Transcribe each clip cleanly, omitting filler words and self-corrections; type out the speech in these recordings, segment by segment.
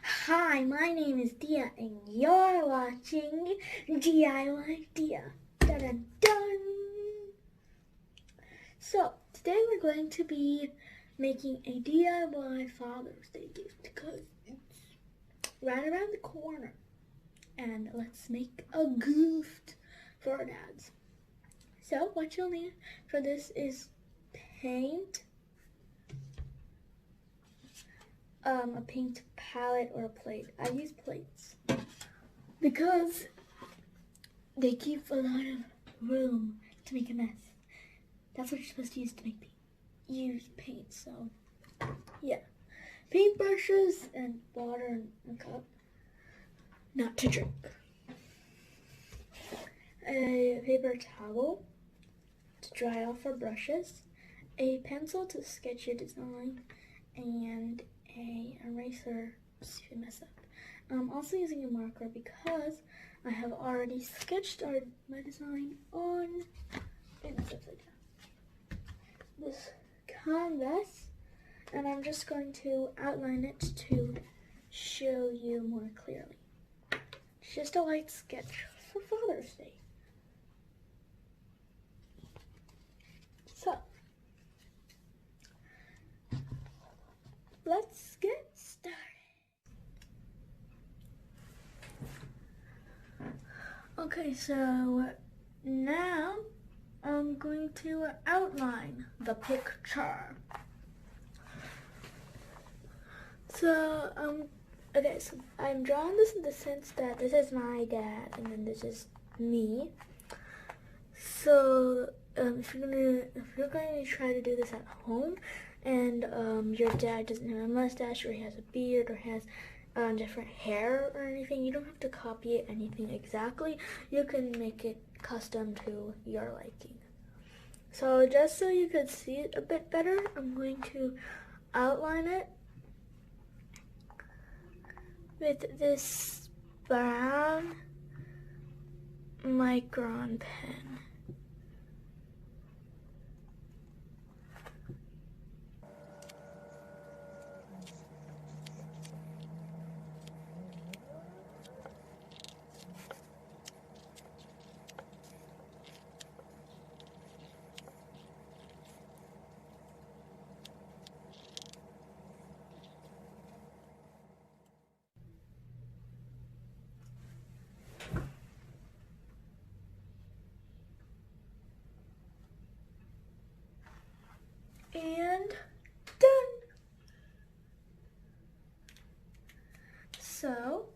Hi, my name is Dia, and you're watching DIY Dia. Dun dun dun! So, today we're going to be making a DIY Father's Day gift because it's right around the corner. And let's make a gift for our dads. So, what you'll need for this is paint, a paint palette or a plate. I use plates because they keep a lot of room to make a mess. That's what you're supposed to use to make paint. Use paint, so yeah. Paint brushes and water and a cup. Not to drink. A paper towel to dry off our brushes. A pencil to sketch your design. And a eraser so you mess up. I'm also using a marker because I have already sketched my design on this canvas, and I'm just going to outline it to show you more clearly. It's just a light sketch for Father's Day. So, let's get started. Okay, so now I'm going to outline the picture. So, okay, so I'm drawing this in the sense that this is my dad and then this is me. So, if you're going to try to do this at home and your dad doesn't have a mustache or he has a beard or has different hair or anything, you don't have to copy anything exactly. You can make it custom to your liking. So just so you could see it a bit better, I'm going to outline it with this brown micron pen. And done! So,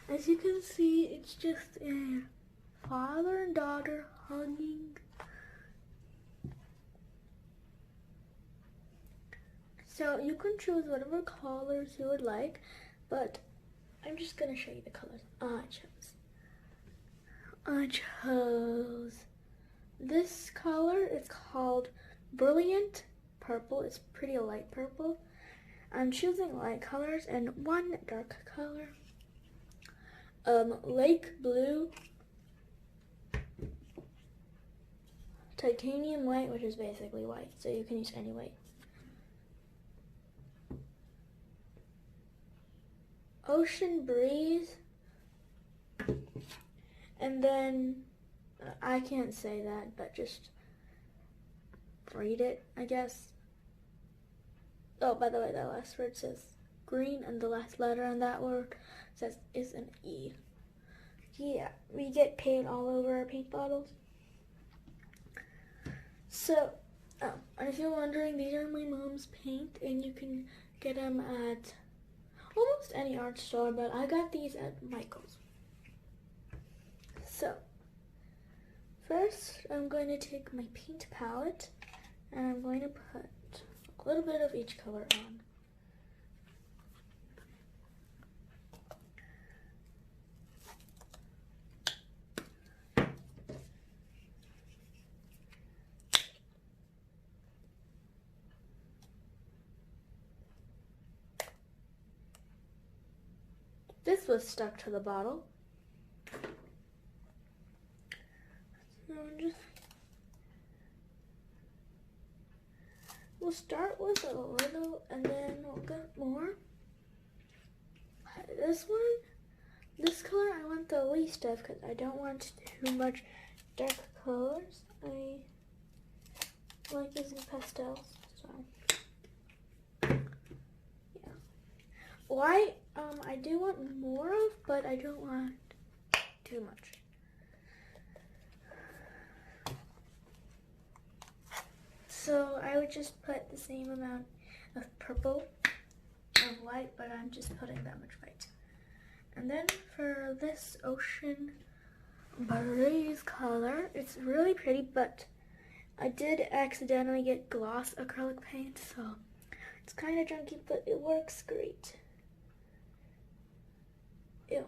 as you can see, it's just a father and daughter hugging. So you can choose whatever colors you would like, but I'm just gonna show you the colors I chose this color. It's called Brilliant Purple. It's pretty light purple. I'm choosing light colors and one dark color. Lake Blue, Titanium White, which is basically white, so you can use any white. Ocean Breeze, and then I can't say that, but just read it, I guess. Oh, by the way, that last word says green, and the last letter on that word is an E. Yeah, we get paint all over our paint bottles. So, and if you're wondering, these are my mom's paint, and you can get them at almost any art store, but I got these at Michael's. So, first I'm going to take my paint palette and I'm going to put a little bit of each color on. This was stuck to the bottle. So we'll start with a little and then we'll get more. this color I want the least of because I don't want too much dark colors. I like using pastels, so yeah. White, I do want more of, but I don't want too much. So I would just put the same amount of purple of white, but I'm just putting that much white. And then for this ocean breeze color, it's really pretty, but I did accidentally get gloss acrylic paint, so it's kind of junky, but it works great. Ew.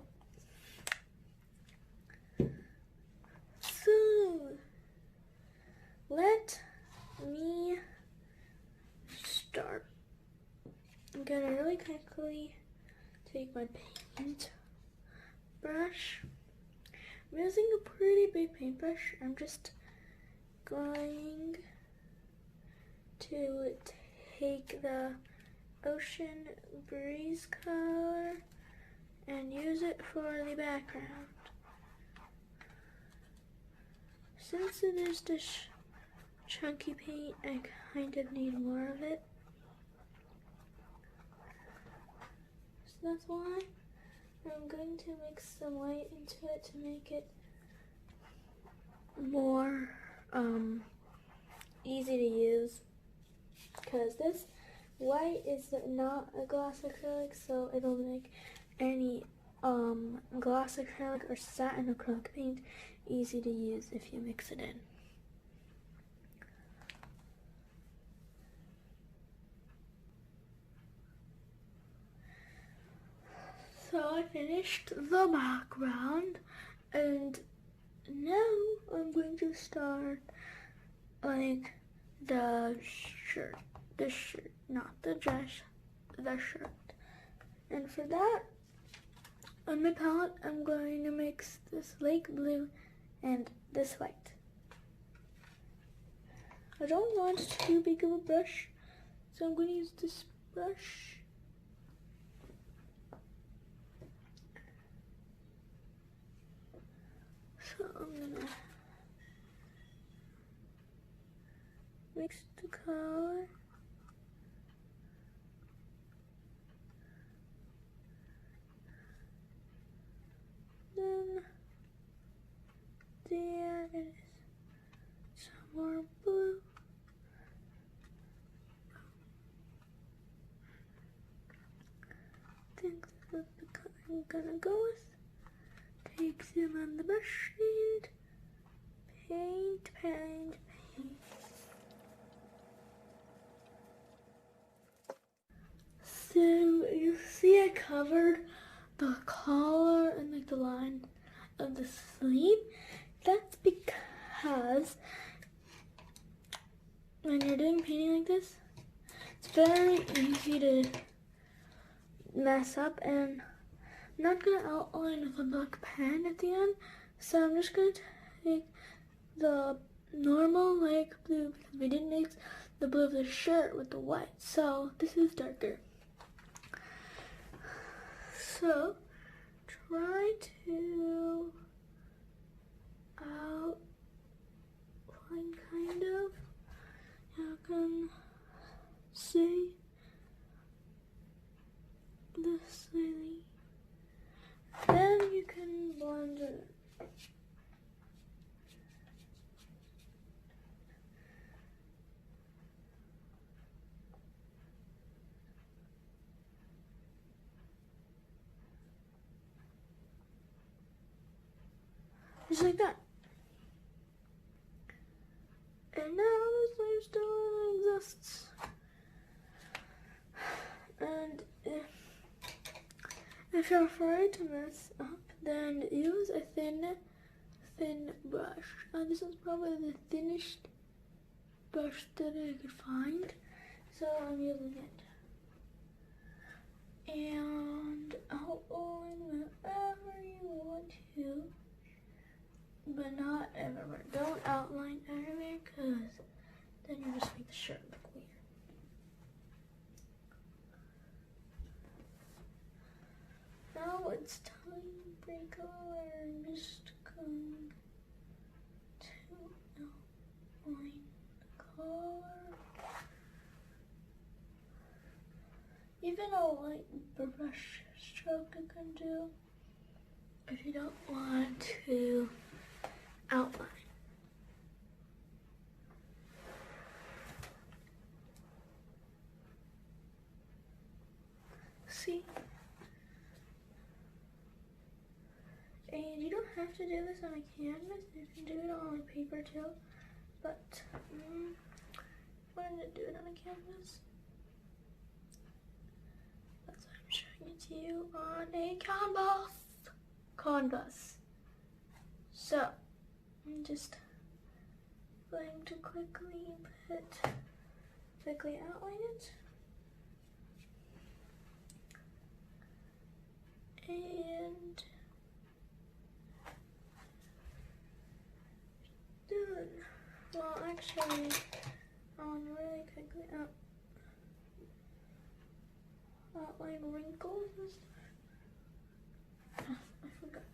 So, let me start. I'm gonna really quickly take my paint brush. I'm using a pretty big paintbrush. I'm just going to take the ocean breeze color and use it for the background. Since it is this chunky paint, I kind of need more of it. So that's why I'm going to mix some white into it to make it more easy to use. Because this white is not a gloss acrylic, so it'll make any gloss acrylic or satin acrylic paint easy to use if you mix it in. So I finished the background, and now I'm going to start like the shirt, not the dress, the shirt. And for that, on my palette, I'm going to mix this lake blue and this white. I don't want too big of a brush, so I'm going to use this brush. So I'm gonna mix the color. Then there is some more blue. I think this is the color I'm gonna go with. Take some on the brush and paint, paint, paint. So you see I covered the collar and like the line of the sleeve. That's because when you're doing painting like this, it's very easy to mess up, and I'm not going to outline with a black pen at the end, so I'm just going to take the normal like blue because we didn't mix the blue of the shirt with the white, so this is darker. So try to outline kind of. You can see the sleeve. Then you can blend it. Just like that. And now the sleeve still exists. And if you're afraid to mess up, then use a thin brush. This is probably the thinnest brush that I could find, so I'm using it. And outline wherever you want to, but not everywhere. Don't outline everywhere, because then you just make the shirt look weird. it's time for color. I'm just going to outline the color. Even a light brush stroke you can do if you don't want to outline. See? And you don't have to do this on a canvas, you can do it on paper too, but I wanted to do it on a canvas. That's why I'm showing it to you on a canvas. So, I'm just going to quickly outline it. And done. Well, actually, I want to really quickly outline wrinkles and stuff. I forgot.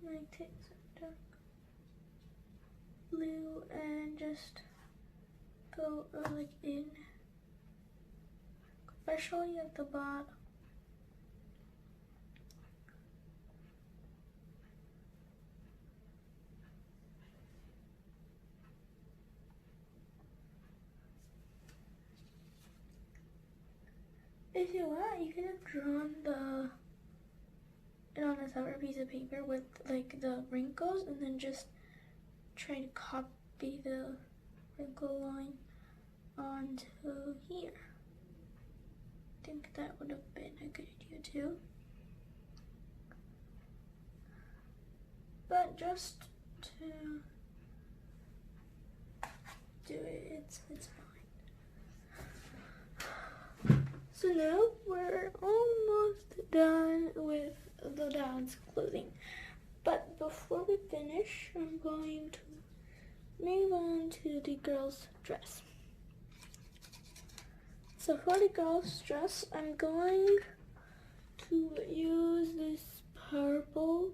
I take some dark blue and just go like in, especially at the bottom. If you want, you could have drawn it on a separate piece of paper with like the wrinkles and then just try to copy the wrinkle line onto here. I think that would have been a good idea too. But just to do it, it's fine. So now we're almost done with the dad's clothing. But before we finish, I'm going to move on to the girl's dress. So for the girl's dress, I'm going to use this purple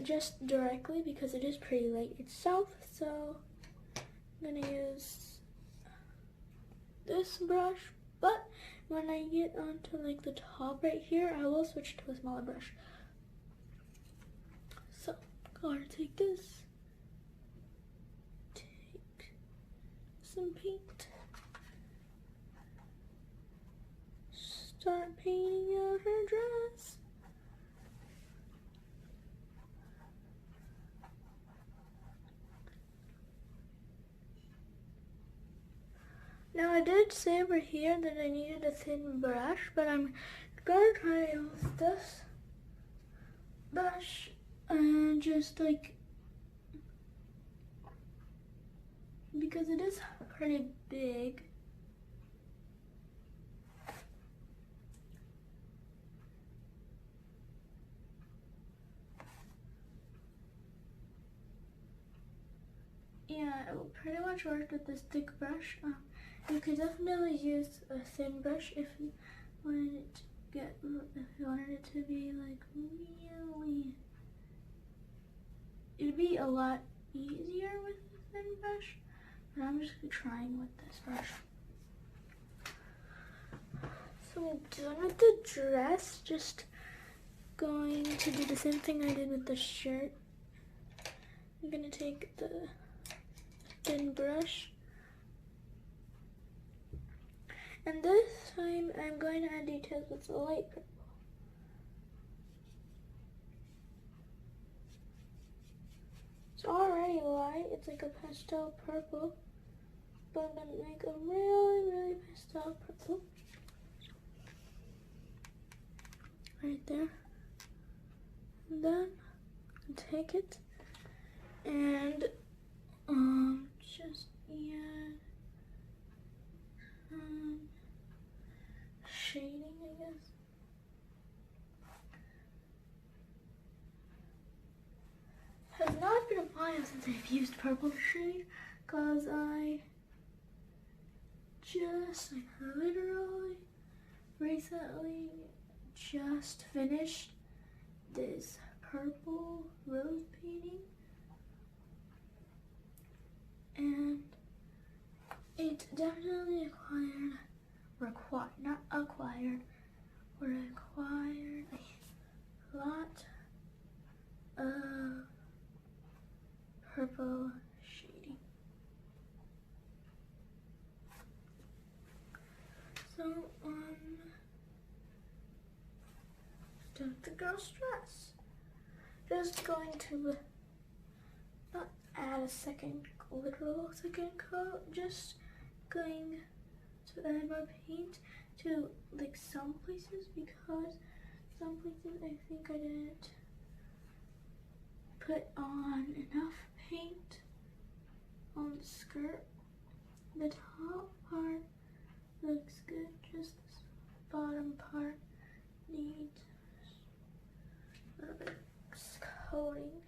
just directly because it is pretty light itself. So I'm gonna use this brush, but when I get onto like the top right here, I will switch to a smaller brush. So I'm gonna take this, take some paint, start painting out her dress. Now I did say over here that I needed a thin brush, but I'm gonna try to use this brush and just like, because it is pretty big, yeah, it will pretty much work with this thick brush. You could definitely use a thin brush if you wanted it to be like really, it'd be a lot easier with a thin brush, but I'm just trying with this brush. So I'm done with the dress, just going to do the same thing I did with the shirt. I'm gonna take the thin brush, and this time I'm going to add details with the light purple. It's already light, it's like a pastel purple, but I'm gonna make a really, really pastel purple. Right there. And then take it and just add shading, I guess. Has not been a while since I've used purple shade, because I just like literally recently just finished this purple rose painting, and it definitely required a lot of purple shading. So don't the girl stress. Just going to not add a literal second coat, just going to add more paint to like some places, because some places I think I didn't put on enough paint on the skirt. The top part looks good, just this bottom part needs a little bit of coating.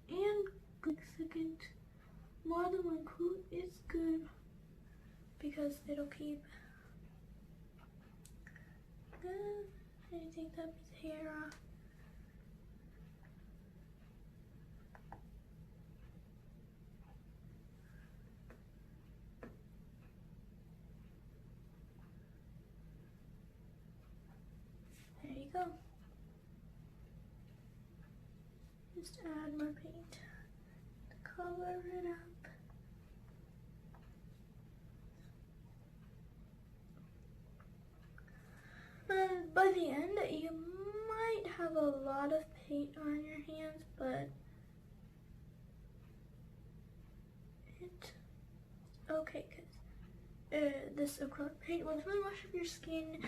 And like second, more than one coat is good because it'll keep good. I take that piece of hair off. There you go. Just add more paint to cover it up. And by the end, you might have a lot of paint on your hands, but it's okay because this acrylic paint will really wash up your skin,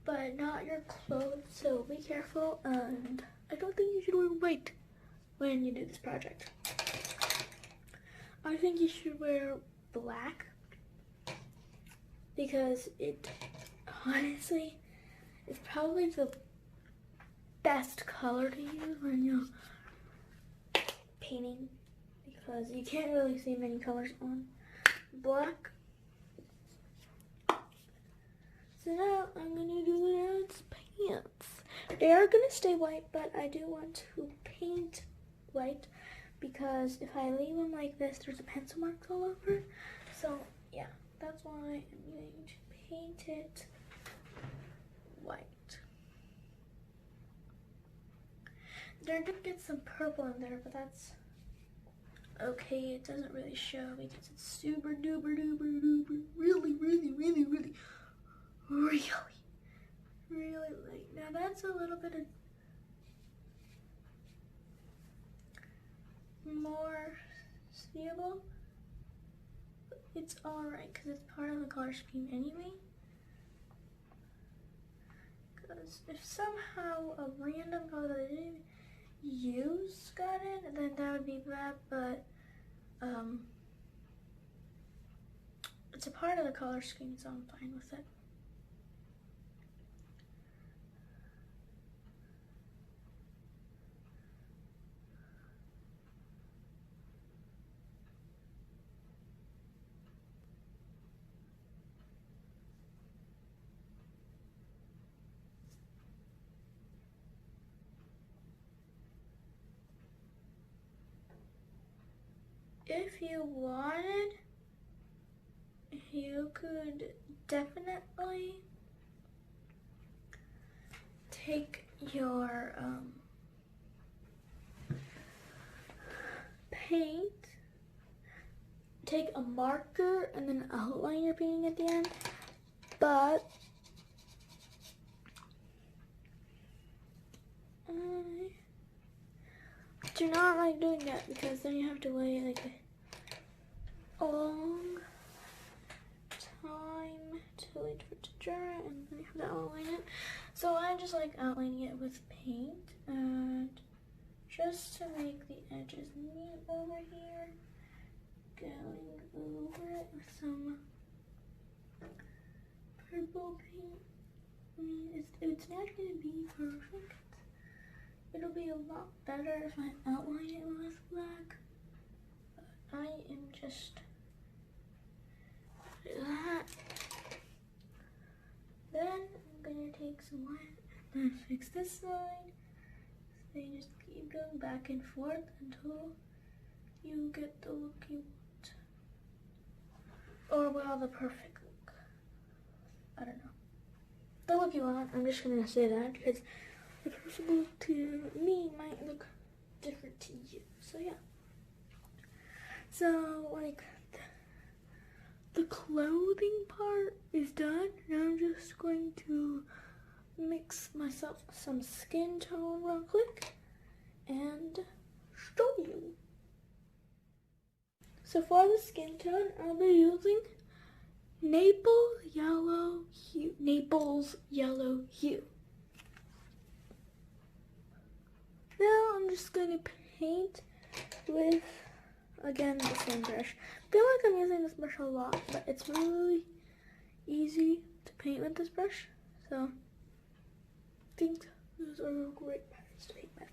but not your clothes, so be careful. And I don't think you should wear white when you do this project. I think you should wear black because it honestly is probably the best color to use when you're painting, because you can't really see many colors on black. So now I'm gonna do the dad's pants. They are gonna stay white, but I do want to paint white because if I leave them like this, there's a pencil marks all over. So yeah, that's why I'm going to paint it white. There did get some purple in there, but that's okay. It doesn't really show because it's super duper duper duper really light. Now that's a little bit of more seeable. It's alright because it's part of the color scheme anyway. Because if somehow a random color that I didn't use got in, then that would be bad, but it's a part of the color scheme, so I'm fine with it. If you wanted, you could definitely take your paint, take a marker, and then outline your painting at the end, but I do not like doing that because then you have to wait like a long time to wait for it to dry, and then you have to outline it. So I just like outlining it with paint, and just to make the edges neat over here, going over it with some purple paint. I mean, it's not going to be perfect. It'll be a lot better if I outline it with black. But I am just fix one, and then fix this side. So you just keep going back and forth until you get the look you want. Or well, the perfect look. I don't know. The look you want, I'm just gonna say that because the perfect look to me might look different to you. So yeah. So like the clothing part is done. Now I'm just going to mix myself some skin tone real quick and show you. So for the skin tone, I'll be using Naples yellow hue. Now I'm just going to paint with, again, the same brush. I feel like I'm using this brush a lot, but it's really easy to paint with this brush. So I think those are great patterns to paint with.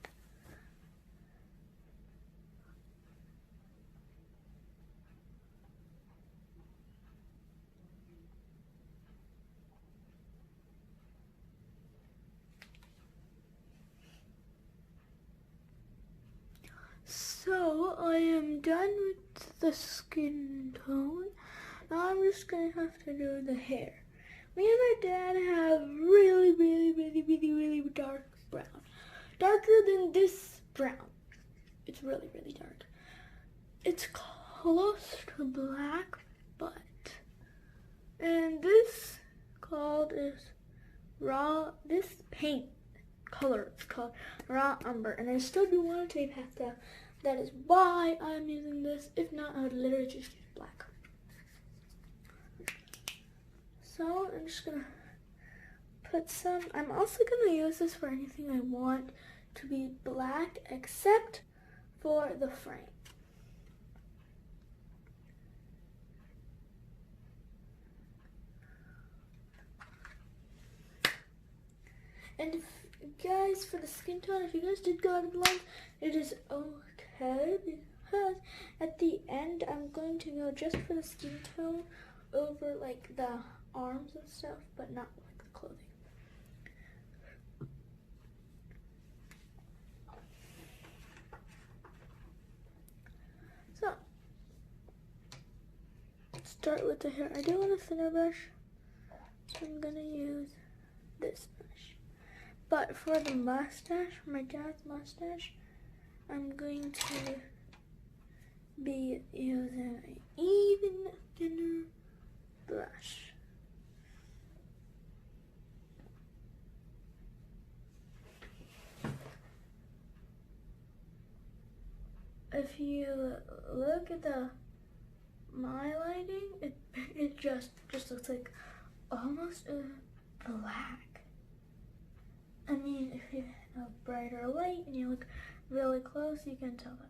So I am done with the skin tone. Now I'm just gonna have to do the hair. Me and my dad have really dark brown. Darker than this brown. It's really dark. It's close to black, but and this this paint color is called raw umber, and I still do want to take pastel. That is why I'm using this. If not, I would literally just use black. So I'm just gonna put some. I'm also gonna use this for anything I want to be black except for the frame. And if guys, for the skin tone, if you guys did go out of line, it is okay because at the end I'm going to go just for the skin tone over like the arms and stuff, but not like the clothing. So start with the hair. I do want a thinner brush, so I'm gonna use this brush. But for the mustache, for my dad's mustache, I'm going to be using an even thinner brush. If you look at my lighting, it just looks like almost black. I mean, if you have brighter light and you look really close, you can tell that.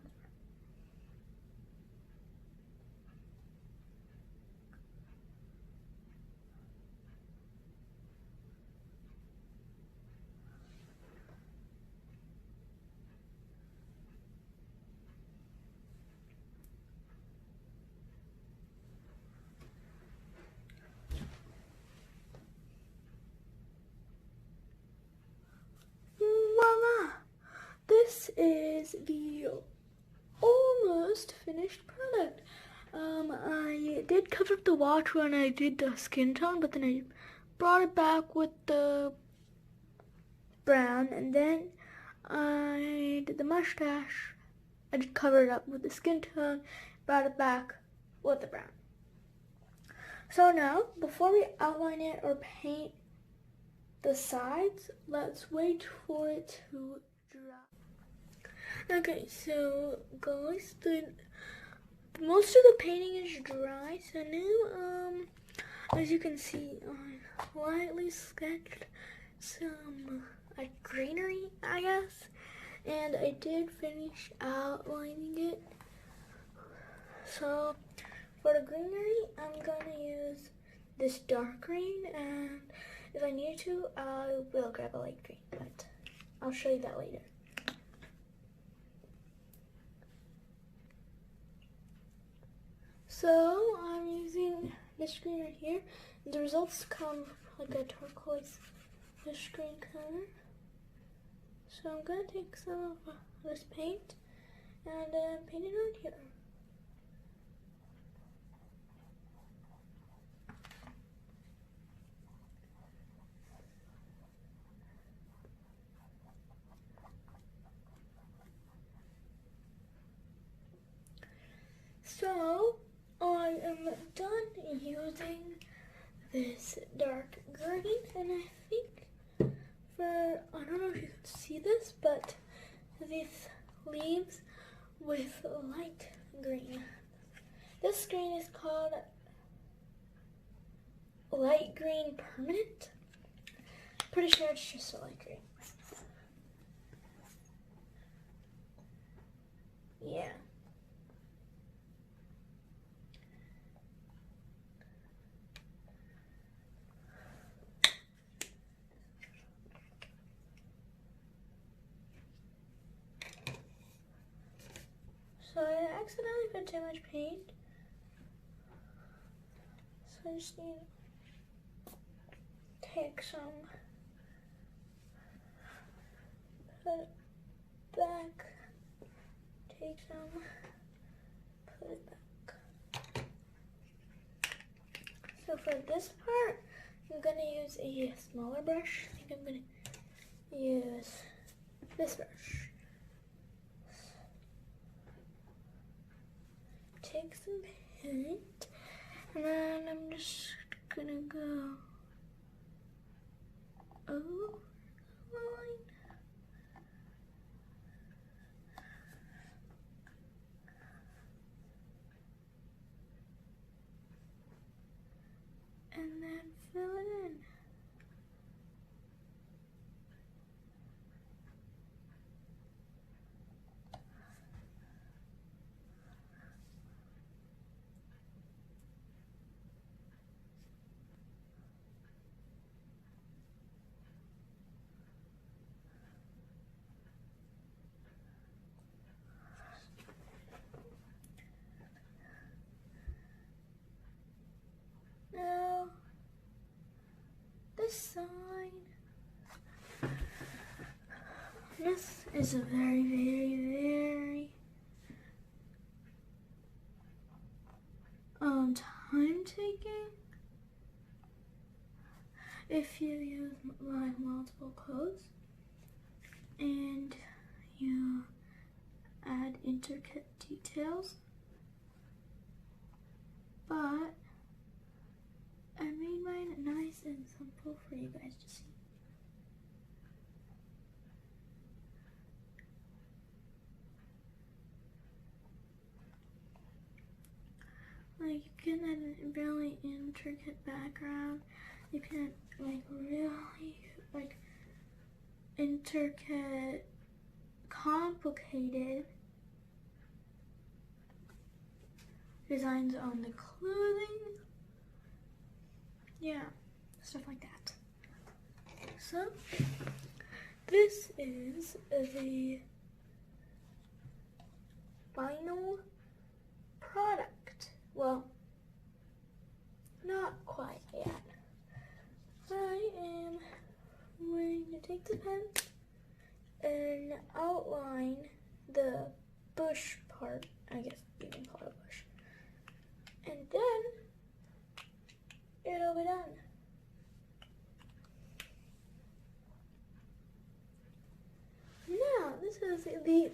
Voila! This is the almost finished product. I did cover up the watch when I did the skin tone, but then I brought it back with the brown, and then I did the mustache. I just covered it up with the skin tone, brought it back with the brown. So now, before we outline it or paint the sides, let's wait for it to dry. Okay, so guys, most of the painting is dry, so now, as you can see, I lightly sketched some greenery, I guess, and I did finish outlining it. So for the greenery, I'm gonna use this dark green, and if I need to, I will grab a light green, but I'll show you that later. So I'm using this green right here, and the results come like a turquoise this green color. So I'm gonna take some of this paint and paint it on here. So I am done using this dark green, and I think I don't know if you can see this, but these leaves with light green. This green is called light green permanent. Pretty sure it's just a light green. Yeah. So I accidentally put too much paint. So I just need to take some, put it back, take some, put it back. So for this part, I'm going to use a smaller brush. I think I'm going to use this brush. Take some paint, and then I'm just gonna go over the line. And then fill it in. Now, this sign. This is a very, very, very time taking if you use like multiple coats and you add intricate details, but I made mine nice and simple for you guys to see. Like, you can add a really intricate background. You can like really like intricate, complicated designs on the clothing. Yeah, stuff like that. So this is the final product. Well, not quite yet. I am going to take the pen and outline the bush part. I guess you can call it a bush. And then it'll be done. Now, this is the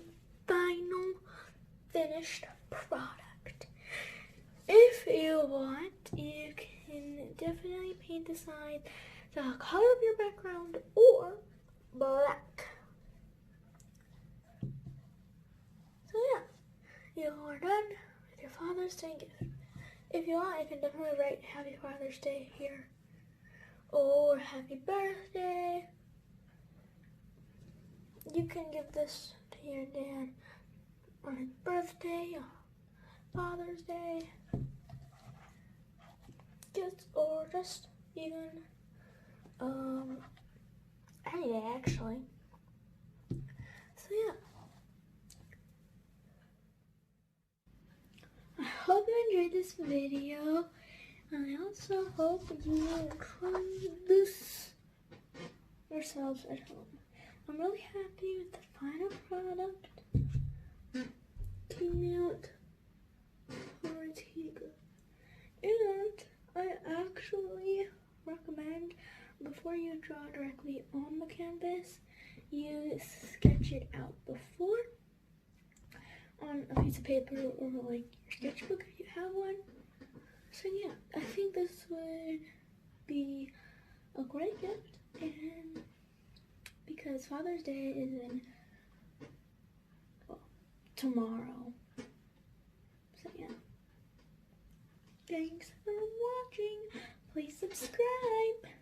final finished product. If you want, you can definitely paint the side the color of your background or black. So yeah, you are done with your Father's Day gift. If you want, you can definitely write Happy Father's Day here or Happy Birthday. You can give this to your dad on his birthday, Father's Day, gifts, or just even any day actually. So yeah. I hope you enjoyed this video, and I also hope you try this yourselves at home. I'm really happy with the final product. Came out pretty good. And I actually recommend, before you draw directly on the canvas, you sketch it out before on a piece of paper or like your sketchbook if you have one. So yeah, I think this would be a great gift, and because Father's Day is in, well, tomorrow. So yeah. Thanks for watching. Please subscribe.